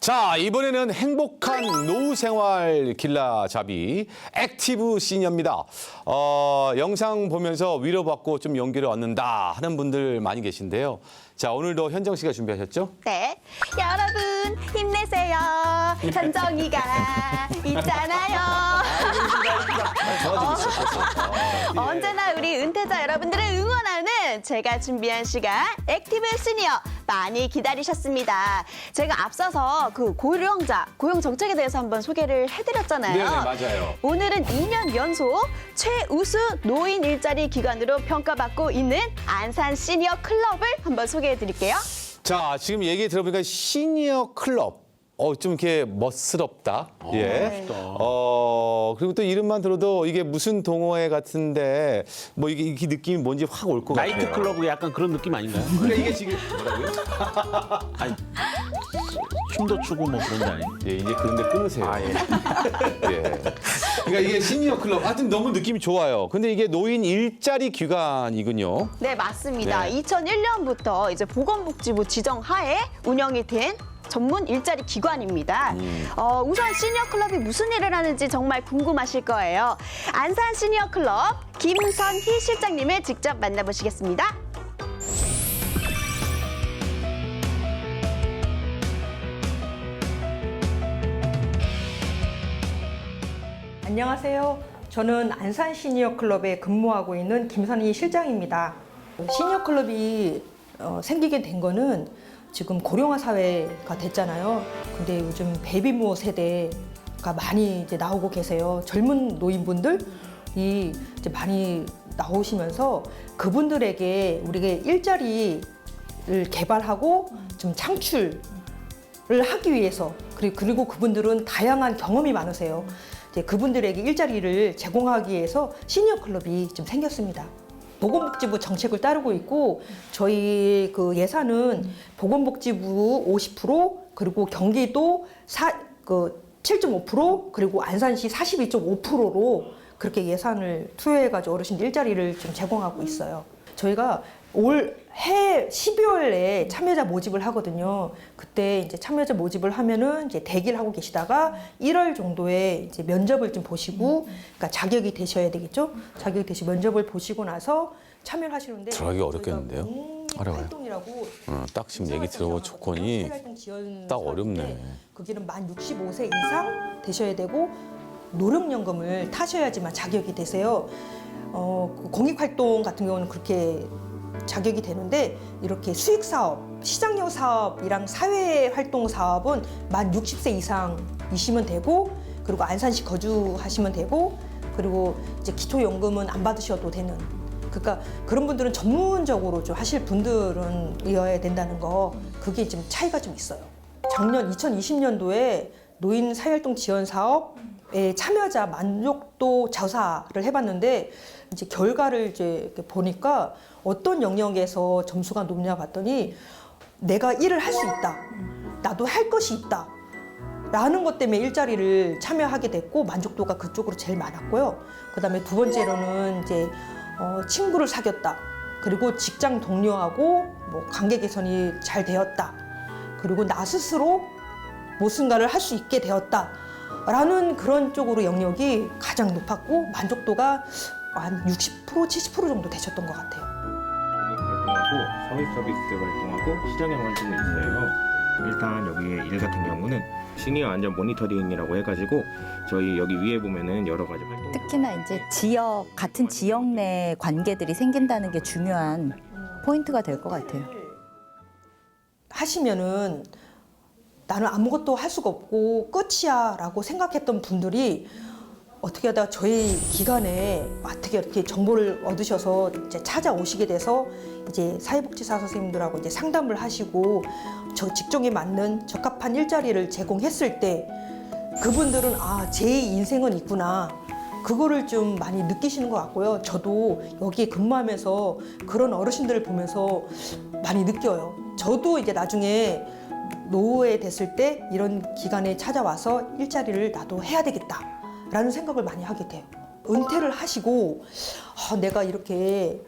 자, 이번에는 행복한 노후 생활 길라잡이 액티브 시니어입니다. 영상 보면서 위로받고 좀 용기를 얻는다 하는 분들 많이 계신데요. 자, 오늘도 현정 씨가 준비하셨죠? 네, 여러분 힘내세요. 현정이가 있잖아요. 좋아지고 있었어요. 언제나 우리 은퇴자 여러분들을 응원하는 제가 준비한 시간 액티브 시니어 많이 기다리셨습니다. 제가 앞서서 그 고령자, 고용 정책에 대해서 한번 소개를 해드렸잖아요. 네네, 맞아요. 오늘은 2년 연속 최우수 노인 일자리 기관으로 평가받고 있는 안산 시니어 클럽을 한번 소개해드릴게요. 자, 지금 얘기 들어보니까 시니어 클럽. 좀 이렇게 멋스럽다. 예. 그리고 또 이름만 들어도 이게 무슨 동호회 같은데 뭐 이게 느낌이 뭔지 확 올 것 같아요. 나이트 클럽 약간 그런 느낌 아닌가요? 그러니까 이게 지금 뭐라고요? 아니, 춤도 추고 뭐 그런 게 아니에요? 예, 이제 그런데 끊으세요. 아, 예. 예. 그러니까 이게 시니어 클럽. 하여튼 너무 느낌이 좋아요. 근데 이게 노인 일자리 기관이군요. 네, 맞습니다. 네. 2001년부터 이제 보건복지부 지정하에 운영이 된 전문 일자리 기관입니다. 우선 시니어 클럽이 무슨 일을 하는지 정말 궁금하실 거예요. 안산 시니어 클럽 김선희 실장님을 직접 만나보시겠습니다. 안녕하세요. 저는 안산 시니어 클럽에 근무하고 있는 김선희 실장입니다. 시니어 클럽이 생기게 된 거는 지금 고령화 사회가 됐잖아요. 근데 요즘 베이비부모 세대가 많이 이제 나오고 계세요. 젊은 노인분들이 이제 많이 나오시면서 그분들에게 우리가 일자리를 개발하고 좀 창출을 하기 위해서 그리고 그분들은 다양한 경험이 많으세요. 이제 그분들에게 일자리를 제공하기 위해서 시니어 클럽이 좀 생겼습니다. 보건복지부 정책을 따르고 있고 저희 그 예산은 보건복지부 50% 그리고 경기도 7.5% 그리고 안산시 42.5%로 그렇게 예산을 투여해가지고 어르신들 일자리를 좀 제공하고 있어요. 저희가 올해 12월에 참여자 모집을 하거든요. 그때 이제 참여자 모집을 하면은 이제 대기를 하고 계시다가 1월 정도에 이제 면접을 좀 보시고, 그러니까 자격이 되셔야 되겠죠. 자격이 되시 면접을 보시고 나서 참여를 하시는데 들어가기 어렵겠는데요? 어려워요. 활동이라고 딱 지금 얘기 들어본 조건이 딱 어렵네. 거기는 만 65세 이상 되셔야 되고 노령연금을 타셔야지만 자격이 되세요. 그 공익활동 같은 경우는 그렇게 자격이 되는데 이렇게 수익사업, 시장형 사업이랑 사회활동 사업은 만 60세 이상이시면 되고 그리고 안산시 거주하시면 되고 그리고 이제 기초연금은 안 받으셔도 되는 그러니까 그런 분들은 전문적으로 좀 하실 분들은이어야 된다는 거 그게 좀 차이가 좀 있어요. 작년 2020년도에 노인 사회활동 지원 사업에 참여자 만족도 조사를 해봤는데 이제 결과를 이제 이렇게 보니까 어떤 영역에서 점수가 높냐 봤더니 내가 일을 할 수 있다. 나도 할 것이 있다. 라는 것 때문에 일자리를 참여하게 됐고 만족도가 그쪽으로 제일 많았고요. 그다음에 두 번째로는 이제 친구를 사귀었다. 그리고 직장 동료하고 뭐 관계 개선이 잘 되었다. 그리고 나 스스로 무슨가를 할 수 있게 되었다. 라는 그런 쪽으로 영역이 가장 높았고 만족도가 한 60%, 70% 정도 되셨던 것 같아요. 활동하고 사회 서비스 활동하고 시장형 활동이 있어요. 일단 여기 일 같은 경우는 시니어 안전 모니터링이라고 해가지고 저희 여기 위에 보면은 여러 가지 활동. 특히나 이제 같은 지역 내 관계들이 생긴다는 게 중요한 포인트가 될 것 같아요. 하시면은 나는 아무것도 할 수가 없고 끝이야 라고 생각했던 분들이 어떻게 하다가 저희 기관에 어떻게 이렇게 정보를 얻으셔서 이제 찾아오시게 돼서 이제 사회복지사 선생님들하고 이제 상담을 하시고 저 직종에 맞는 적합한 일자리를 제공했을 때 그분들은 제 인생은 있구나. 그거를 좀 많이 느끼시는 것 같고요. 저도 여기에 근무하면서 그런 어르신들을 보면서 많이 느껴요. 저도 이제 나중에 노후에 됐을 때 이런 기관에 찾아와서 일자리를 나도 해야 되겠다라는 생각을 많이 하게 돼요. 은퇴를 하시고 내가 이렇게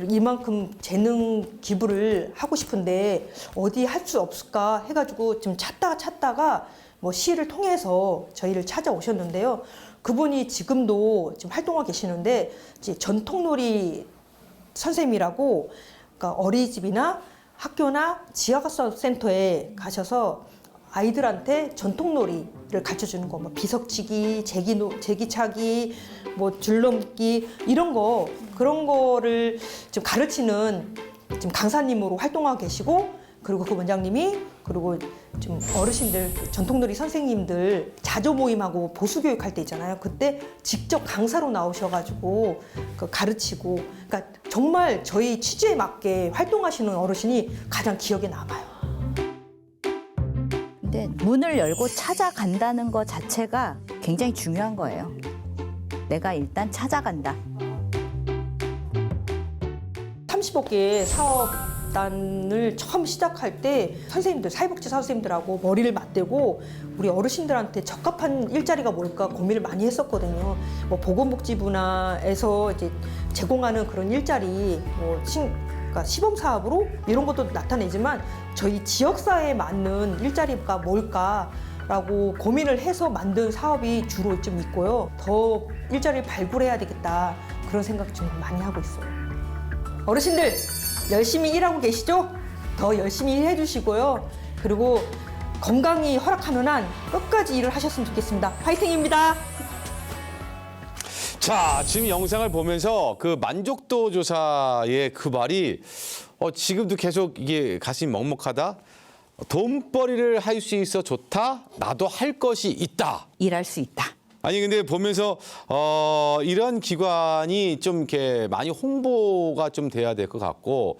이만큼 재능 기부를 하고 싶은데 어디 할 수 없을까 해가지고 좀 찾다가 뭐 시를 통해서 저희를 찾아오셨는데요. 그분이 지금도 지금 활동하고 계시는데 이제 전통놀이 선생님이라고, 그러니까 어린이집이나 학교나 지역학습센터에 가셔서 아이들한테 전통놀이를 가르쳐주는 거, 뭐 비석치기, 제기차기, 뭐 줄넘기 이런 거, 그런 거를 좀 가르치는 지금 강사님으로 활동하고 계시고, 그리고 그 원장님이, 그리고 좀 어르신들, 전통놀이 선생님들 자조 모임하고 보수 교육할 때 있잖아요. 그때 직접 강사로 나오셔가지고 그 가르치고, 그러니까 정말 저희 취지에 맞게 활동하시는 어르신이 가장 기억에 남아요. 근데 문을 열고 찾아간다는 것 자체가 굉장히 중요한 거예요. 내가 일단 찾아간다. 35개 사업단을 처음 시작할 때 선생님들, 사회복지 선생님들하고 머리를 맞대고 우리 어르신들한테 적합한 일자리가 뭘까 고민을 많이 했었거든요. 뭐 보건복지부나에서 이제 제공하는 그런 일자리, 뭐 그러니까 시범 사업으로 이런 것도 나타내지만 저희 지역사회에 맞는 일자리가 뭘까라고 고민을 해서 만든 사업이 주로 좀 있고요. 더 일자리를 발굴해야 되겠다, 그런 생각 좀 많이 하고 있어요. 어르신들 열심히 일하고 계시죠? 더 열심히 일해 주시고요. 그리고 건강이 허락하는 한 끝까지 일을 하셨으면 좋겠습니다. 화이팅입니다. 자, 지금 영상을 보면서 그 만족도 조사의 그 말이 지금도 계속 이게 가슴이 먹먹하다. 돈벌이를 할 수 있어 좋다. 나도 할 것이 있다. 일할 수 있다. 아니 근데 보면서 이런 기관이 좀 이렇게 많이 홍보가 좀 돼야 될 것 같고,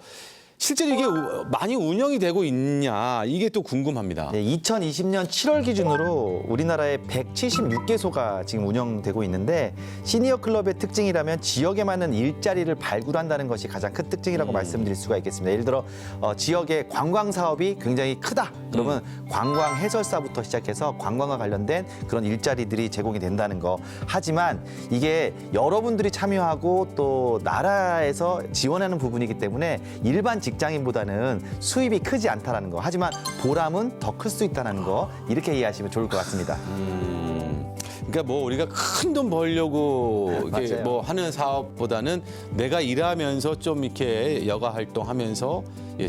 실제로 이게 많이 운영이 되고 있냐, 이게 또 궁금합니다. 네, 2020년 7월 기준으로 우리나라에 176개소가 지금 운영되고 있는데, 시니어 클럽의 특징이라면 지역에 맞는 일자리를 발굴한다는 것이 가장 큰 특징이라고 말씀드릴 수가 있겠습니다. 예를 들어 지역의 관광 사업이 굉장히 크다. 그러면 관광 해설사부터 시작해서 관광과 관련된 그런 일자리들이 제공이 된다는 거. 하지만 이게 여러분들이 참여하고 또 나라에서 지원하는 부분이기 때문에 일반 직장인보다는 수입이 크지 않다는 거. 하지만 보람은 더 클 수 있다는 거. 이렇게 이해하시면 좋을 것 같습니다. 그러니까 뭐 우리가 큰 돈 벌려고 이렇게 맞아요. 뭐 하는 사업보다는 내가 일하면서 좀 이렇게 여가 활동하면서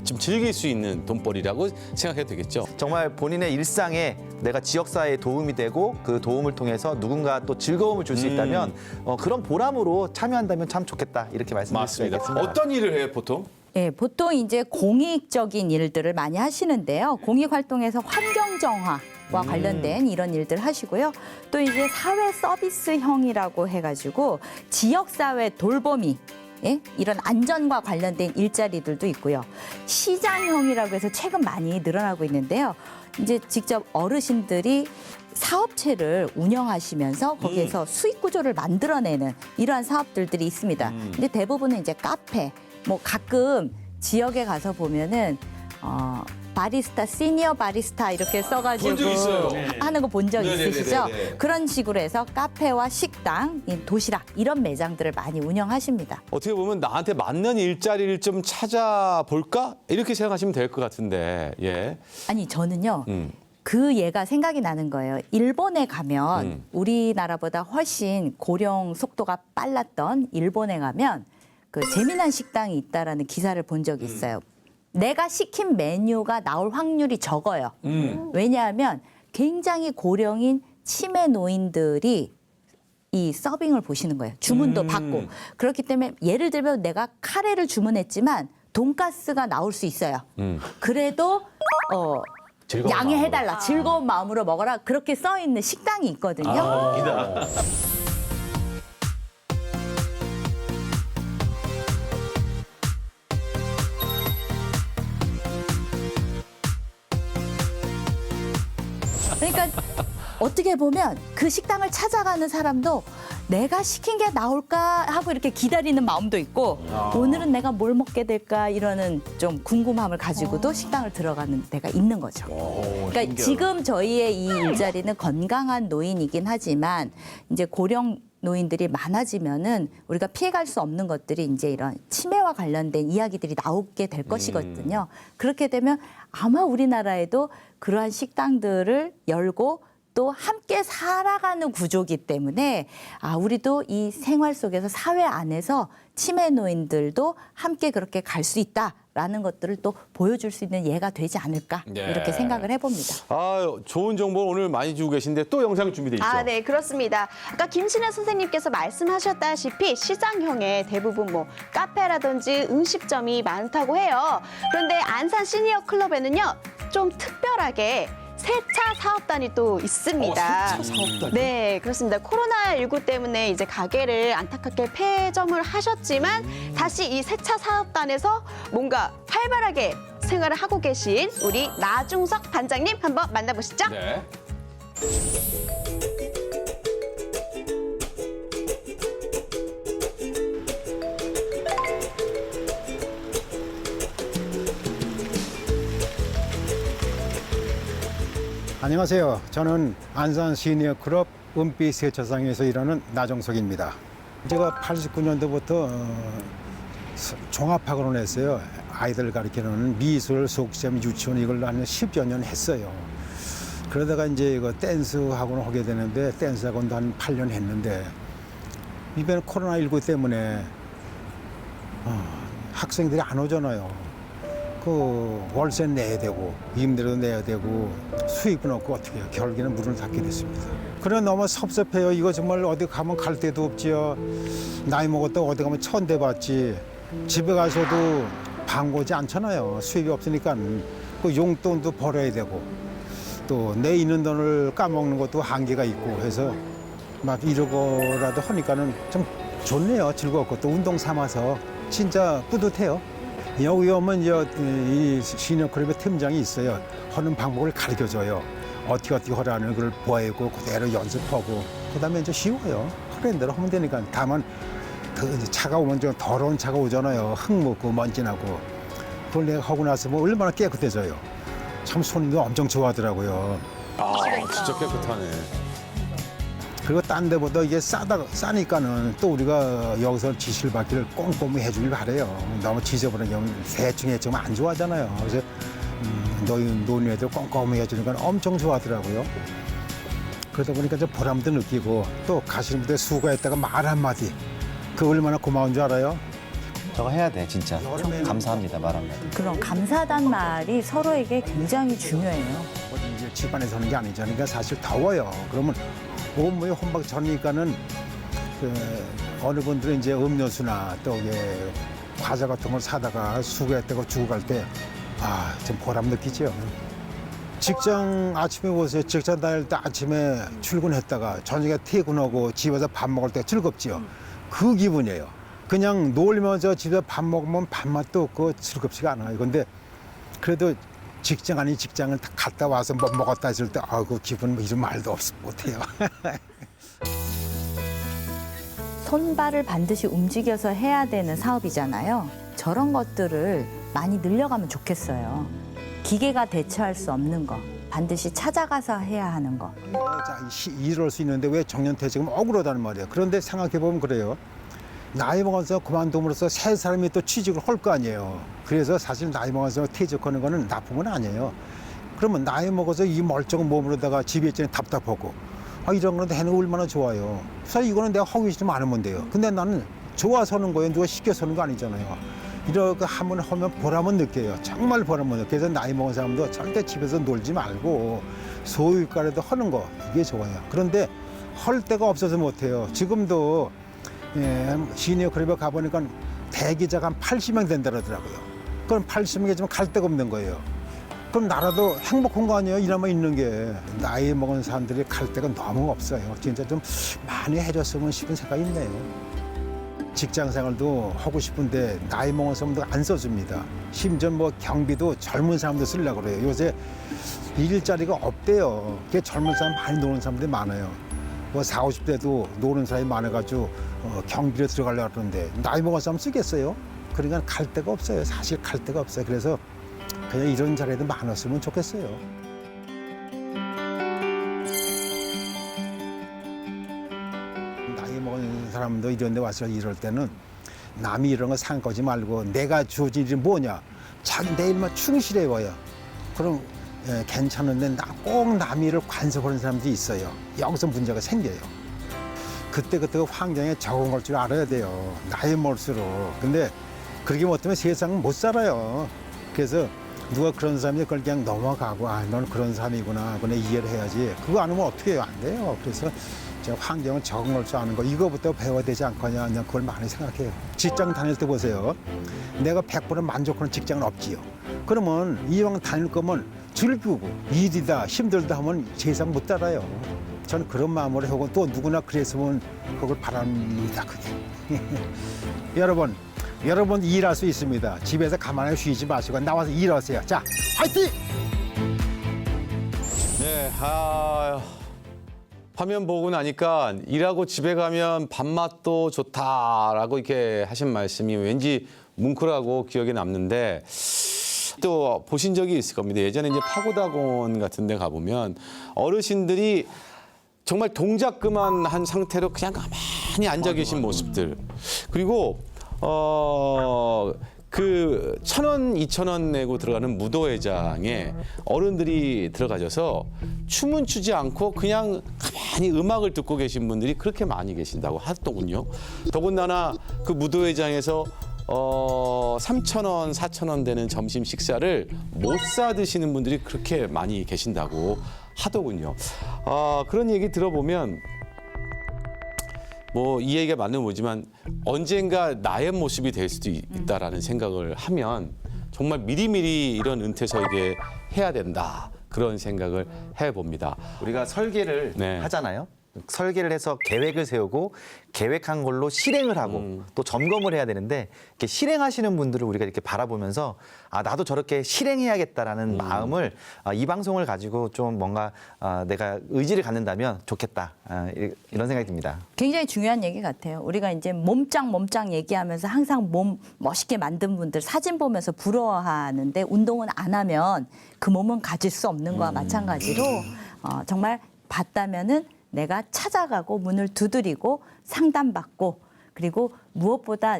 좀 즐길 수 있는 돈벌이라고 생각해도 되겠죠. 정말 본인의 일상에 내가 지역사회에 도움이 되고 그 도움을 통해서 누군가 또 즐거움을 줄 수 있다면 그런 보람으로 참여한다면 참 좋겠다. 이렇게 말씀드릴 수가 맞습니다. 있겠습니다. 어떤 일을 해요, 보통? 예, 보통 이제 공익적인 일들을 많이 하시는데요. 공익 활동에서 환경 정화와 관련된 이런 일들 하시고요. 또 이제 사회 서비스형이라고 해가지고 지역 사회 돌보미, 예? 이런 안전과 관련된 일자리들도 있고요. 시장형이라고 해서 최근 많이 늘어나고 있는데요. 이제 직접 어르신들이 사업체를 운영하시면서 거기에서 수익 구조를 만들어내는 이러한 사업들이 있습니다. 근데 대부분은 이제 카페, 뭐 가끔 지역에 가서 보면은 바리스타, 시니어 바리스타 이렇게 써가지고 본적 있어요. 하는 거 본 적 네네네네네. 있으시죠? 그런 식으로 해서 카페와 식당, 도시락 이런 매장들을 많이 운영하십니다. 어떻게 보면 나한테 맞는 일자리를 좀 찾아볼까? 이렇게 생각하시면 될 것 같은데. 예. 아니 저는요. 음. 그 예가 생각이 나는 거예요. 일본에 가면 우리나라보다 훨씬 고령 속도가 빨랐던 일본에 가면 그 재미난 식당이 있다라는 기사를 본 적이 있어요. 내가 시킨 메뉴가 나올 확률이 적어요. 왜냐하면 굉장히 고령인 치매 노인들이 이 서빙을 보시는 거예요. 주문도 받고. 그렇기 때문에 예를 들면 내가 카레를 주문했지만 돈가스가 나올 수 있어요. 그래도 즐거운 양해해달라. 즐거운 마음으로 먹어라. 그렇게 써 있는 식당이 있거든요. 그러니까 어떻게 보면 그 식당을 찾아가는 사람도 내가 시킨 게 나올까 하고 이렇게 기다리는 마음도 있고 오늘은 내가 뭘 먹게 될까 이러는 좀 궁금함을 가지고도 식당을 들어가는 데가 있는 거죠. 그러니까 지금 저희의 이 일자리는 건강한 노인이긴 하지만 이제 고령 노인들이 많아지면은 우리가 피해갈 수 없는 것들이 이제 이런 치매와 관련된 이야기들이 나오게 될 것이거든요. 그렇게 되면 아마 우리나라에도 그러한 식당들을 열고 또 함께 살아가는 구조이기 때문에 우리도 이 생활 속에서 사회 안에서 치매 노인들도 함께 그렇게 갈 수 있다라는 것들을 또 보여줄 수 있는 예가 되지 않을까 네. 이렇게 생각을 해봅니다. 좋은 정보 오늘 많이 주고 계신데 또 영상이 준비돼 있죠. 네, 그렇습니다. 아까 김신혜 선생님께서 말씀하셨다시피 시장형의 대부분 뭐 카페라든지 음식점이 많다고 해요. 그런데 안산 시니어 클럽에는요, 좀 특별하게 세차 사업단이 또 있습니다. 세차 사업단이요? 네, 그렇습니다. 코로나19 때문에 이제 가게를 안타깝게 폐점을 하셨지만 다시 이 세차 사업단에서 뭔가 활발하게 생활을 하고 계신 우리 나중석 반장님 한번 만나보시죠. 네. 안녕하세요. 저는 안산 시니어 클럽 은빛 세차장에서 일하는 나정석입니다. 제가 89년도부터 종합학원을 했어요. 아이들 가르치는 미술, 속셈, 유치원 이걸 한 10여 년 했어요. 그러다가 이제 이거 댄스 학원을 하게 되는데 댄스 학원도 한 8년 했는데 이번에 코로나19 때문에 학생들이 안 오잖아요. 그 월세 내야 되고 임대료도 내야 되고 수입은 없고 어떻게 해요. 결국에는 문을 닫게 됐습니다. 그래 너무 섭섭해요. 이거 정말 어디 가면 갈 데도 없지요. 나이 먹었다 어디 가면 천대 받지. 집에 가서도 방고지 않잖아요. 수입이 없으니까 그 용돈도 벌어야 되고 또 내 있는 돈을 까먹는 것도 한계가 있고 해서 막 이러고라도 하니까는 좀 좋네요. 즐겁고 또 운동 삼아서 진짜 뿌듯해요. 여기 오면 이 시니어클럽의 팀장이 있어요. 하는 방법을 가르쳐줘요. 어떻게 하라는 걸 보이고 그대로 연습하고 그다음에 이제 쉬워요. 하는 대로 하면 되니까. 다만 그 차가 오면 좀 더러운 차가 오잖아요. 흙 묻고 먼지 나고 그걸 내가 하고 나서 뭐 얼마나 깨끗해져요. 참 손님도 엄청 좋아하더라고요. 진짜 깨끗하네. 그리고 딴 데보다 이게 싸니까는 또 우리가 여기서 지시를 받기를 꼼꼼히 해주길 바래요. 너무 지저분하게 하면 대충 해주면 안 좋아하잖아요. 그래서 노인애들 꼼꼼히 해주니까 엄청 좋아하더라고요. 그러다 보니까 좀 보람도 느끼고 또 가시는 분들 수고했다가 말 한마디. 그 얼마나 고마운 줄 알아요? 저거 해야 돼 진짜. 감사합니다 말 한마디. 그런 감사하다는 말이 서로에게 굉장히 중요해요. 어디 이제 집안에서 하는 게 아니죠. 그러니까 사실 더워요. 그러면 온몸이 혼박 젖으니까는 어느 분들은 이제 음료수나 또 이게 과자 같은 걸 사다가 수거했다가 주고 갈 때 좀 보람 느끼죠. 직장 아침에 오세요. 직장 다닐 때 아침에 출근했다가 저녁에 퇴근하고 집에서 밥 먹을 때 즐겁지요. 그 기분이에요. 그냥 놀면서 집에서 밥 먹으면 밥맛도 없고 즐겁지가 않아요. 근데 그래도 직장 아닌 직장을 갔다 와서 뭐 먹었다 했을 때 그 기분 뭐 이런 말도 못해요. 손발을 반드시 움직여서 해야 되는 사업이잖아요. 저런 것들을 많이 늘려가면 좋겠어요. 기계가 대처할 수 없는 거, 반드시 찾아가서 해야 하는 거. 일을 수 있는데 왜 정년퇴직은 억울하다는 말이에요. 그런데 생각해보면 그래요. 나이 먹어서 그만둠으로써 새 사람이 또 취직을 할 거 아니에요. 그래서 사실 나이 먹어서 퇴직하는 거는 나쁜 건 아니에요. 그러면 나이 먹어서 이 멀쩡한 몸으로다가 집에 있자니 답답하고 이런 거는 해는 얼마나 좋아요. 사실 이거는 내가 하기 싫으면 안 하면 돼요. 근데 나는 좋아서 하는 거예요. 누가 시켜서 하는 거 아니잖아요. 이렇게 하면 보람은 느껴요. 정말 보람은 느껴요. 그래서 나이 먹은 사람도 절대 집에서 놀지 말고 소유가라도 하는 거 이게 좋아요. 그런데 할 데가 없어서 못해요. 지금도 시니어 클럽에 가보니까 대기자가 한 80명 된다 그러더라고요. 그럼 80명이지만 갈 데가 없는 거예요. 그럼 나라도 행복한 거 아니에요? 이나마 있는 게. 나이 먹은 사람들이 갈 데가 너무 없어요. 진짜 좀 많이 해줬으면 싶은 생각이 있네요. 직장 생활도 하고 싶은데 나이 먹은 사람도 안 써줍니다. 심지어 뭐 경비도 젊은 사람도 쓰려고 그래요. 요새 일자리가 없대요. 그게 젊은 사람 많이 노는 사람들이 많아요. 뭐 40, 50대도 노는 사람이 많아가지고 경비로 들어가려고 그러는데 나이 먹은 사람 쓰겠어요? 그러니까 갈 데가 없어요. 사실 갈 데가 없어요. 그래서 그냥 이런 자리도 많았으면 좋겠어요. 나이 먹은 사람도 이런 데 와서 이럴 때는 남이 이런 거 생각하지 말고 내가 주어진 일이 뭐냐. 자기 내 일만 충실해봐요. 그럼 괜찮은데 꼭 남이 일을 간섭하는 사람들이 있어요. 여기서 문제가 생겨요. 그때그때 환경에 적응할 줄 알아야 돼요. 나이 먹을수록. 근데 그렇게 못하면 세상은 못 살아요. 그래서 누가 그런 사람이 그걸 그냥 넘어가고 넌 그런 사람이구나. 그냥 이해를 해야지. 그거 안 하면 어떻게 해요? 안 돼요. 그래서 제가 환경을 적응할 줄 아는 거 이거부터 배워야 되지 않겠냐. 그냥 그걸 많이 생각해요. 직장 다닐 때 보세요. 내가 100% 만족하는 직장은 없지요. 그러면 이왕 다닐 거면 즐기고 일이다 힘들다 하면 세상 못 따라요. 저는 그런 마음으로 하고 또 누구나 그랬으면 그걸 바랍니다. 그게. 여러분 일할 수 있습니다. 집에서 가만히 쉬지 마시고 나와서 일하세요. 자, 화이팅! 네, 화면 보고 나니까 일하고 집에 가면 밥맛도 좋다라고 이렇게 하신 말씀이 왠지 뭉클하고 기억에 남는데 또 보신 적이 있을 겁니다. 예전에 이제 파고다공원 같은 데 가보면 어르신들이 정말 동작 그만한 상태로 그냥 가만히 앉아 계신 모습들. 그리고 그 1,000원, 2,000원 내고 들어가는 무도회장에 어른들이 들어가셔서 춤은 추지 않고 그냥 가만히 음악을 듣고 계신 분들이 그렇게 많이 계신다고 하더군요. 더군다나 그 무도회장에서 3,000원, 4,000원 되는 점심 식사를 못 사 드시는 분들이 그렇게 많이 계신다고 하더군요. 그런 얘기 들어보면 뭐 이 얘기가 맞는 거지만 언젠가 나의 모습이 될 수도 있다라는 생각을 하면 정말 미리미리 이런 은퇴설계 해야 된다. 그런 생각을 해봅니다. 우리가 설계를 네. 하잖아요. 설계를 해서 계획을 세우고 계획한 걸로 실행을 하고 또 점검을 해야 되는데 이렇게 실행하시는 분들을 우리가 이렇게 바라보면서 나도 저렇게 실행해야겠다라는 마음을 이 방송을 가지고 좀 뭔가 내가 의지를 갖는다면 좋겠다 이런 생각이 듭니다. 굉장히 중요한 얘기 같아요. 우리가 이제 몸짱 얘기하면서 항상 몸 멋있게 만든 분들 사진 보면서 부러워하는데 운동은 안 하면 그 몸은 가질 수 없는 거와 마찬가지로 정말 봤다면은 내가 찾아가고 문을 두드리고 상담받고 그리고 무엇보다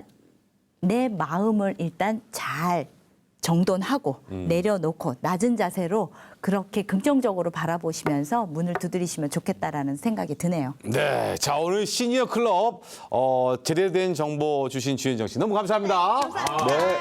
내 마음을 일단 잘 정돈하고 내려놓고 낮은 자세로 그렇게 긍정적으로 바라보시면서 문을 두드리시면 좋겠다라는 생각이 드네요. 네, 자 오늘 시니어 클럽 제대로 된 정보 주신 주현정 씨 너무 감사합니다. 감사합니다. 네.